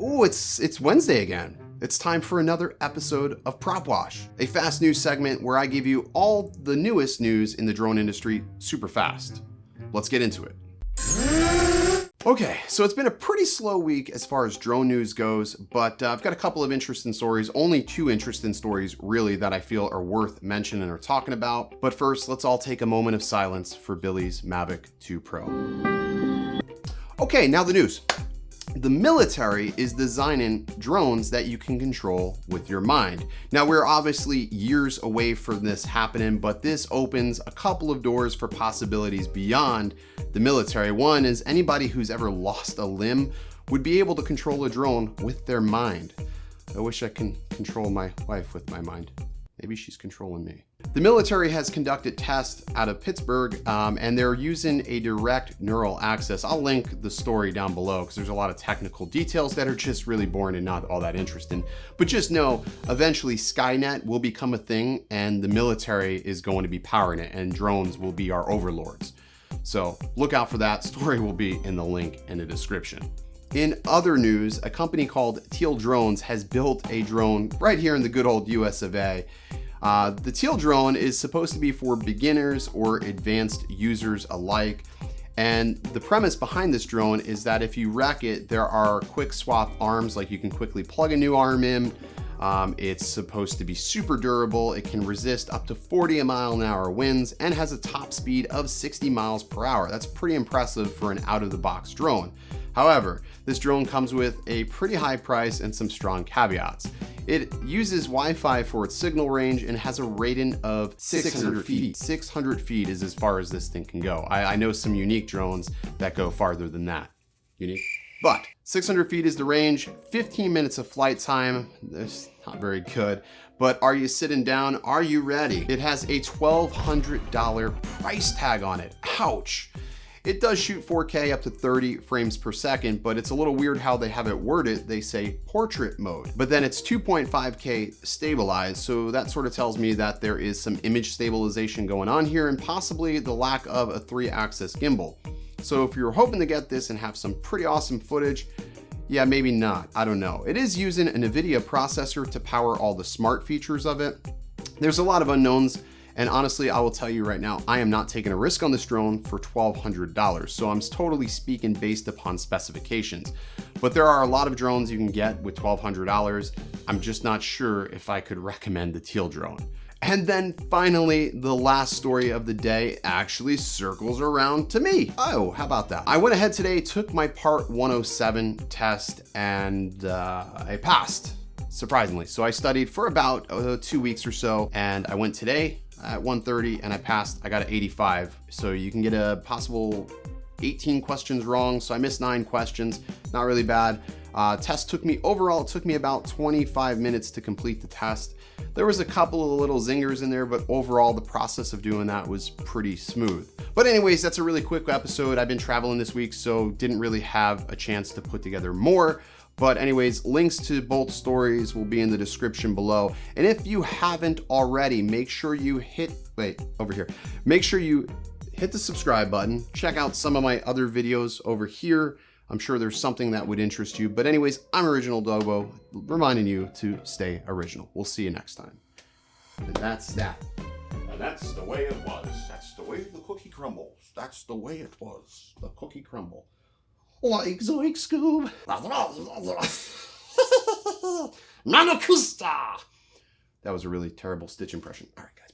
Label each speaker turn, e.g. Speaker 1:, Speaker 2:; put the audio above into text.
Speaker 1: Ooh, it's Wednesday again. It's time for another episode of Propwash, a fast news segment where I give you all the newest news in the drone industry super fast. Let's get into it. Okay, so it's been a pretty slow week as far as drone news goes, but I've got a couple of interesting stories, only two interesting stories really that I feel are worth mentioning or talking about. But first, let's all take a moment of silence for Billy's Mavic 2 Pro. Okay, now the news. The military is designing drones that you can control with your mind. Now, we're obviously years away from this happening, but this opens a couple of doors for possibilities beyond the military. One is anybody who's ever lost a limb would be able to control a drone with their mind. I wish I can control my wife with my mind. Maybe she's controlling me. The military has conducted tests out of Pittsburgh, and they're using a direct neural access. I'll link the story down below because there's a lot of technical details that are just really boring and not all that interesting. But just know, eventually Skynet will become a thing and the military is going to be powering it and drones will be our overlords. So look out for that. Story will be in the link in the description. In other news, a company called Teal Drones has built a drone right here in the good old US of A. The Teal Drone is supposed to be for beginners or advanced users alike. And the premise behind this drone is that if you wreck it, there are quick swap arms, like you can quickly plug a new arm in. It's supposed to be super durable. It can resist up to 40 mile-an-hour winds and has a top speed of 60 miles per hour. That's pretty impressive for an out-of-the-box drone. However, this drone comes with a pretty high price and some strong caveats. It uses Wi-Fi for its signal range and has a rating of 600 feet. 600 feet is as far as this thing can go. I know some unique drones that go farther than that. Unique? But 600 feet is the range, 15 minutes of flight time. That's not very good. But are you sitting down? Are you ready? It has a $1,200 price tag on it. Ouch. It does shoot 4K up to 30 frames per second, but it's a little weird how they have it worded. They say portrait mode, but then it's 2.5K stabilized. So that sort of tells me that there is some image stabilization going on here and possibly the lack of a 3-axis gimbal. So if you're hoping to get this and have some pretty awesome footage, yeah, maybe not, I don't know. It is using a NVIDIA processor to power all the smart features of it. There's a lot of unknowns. And honestly, I will tell you right now, I am not taking a risk on this drone for $1,200. So I'm totally speaking based upon specifications. But there are a lot of drones you can get with $1,200. I'm just not sure if I could recommend the Teal Drone. And then finally, the last story of the day actually circles around to me. Oh, how about that? I went ahead today, took my Part 107 test, and I passed, surprisingly. So I studied for about 2 weeks or so, and I went today at 1:30 and I passed. I got an 85. So you can get a possible 18 questions wrong. So I missed 9 questions, not really bad. Test took me, overall, it took me about 25 minutes to complete the test. There was a couple of little zingers in there, but overall the process of doing that was pretty smooth. But anyways, that's a really quick episode. I've been traveling this week, so didn't really have a chance to put together more. But anyways, links to both stories will be in the description below. And if you haven't already, make sure you hit the subscribe button. Check out some of my other videos over here. I'm sure there's something that would interest you. But anyways, I'm Original Dobo, reminding you to stay original. We'll see you next time. And that's that.
Speaker 2: And that's the way it was. That's the way the cookie crumbles. That's the way it was. The cookie crumble.
Speaker 1: Like Zoic Scoob.
Speaker 2: Manakusta!
Speaker 1: That was a really terrible Stitch impression. All right, guys.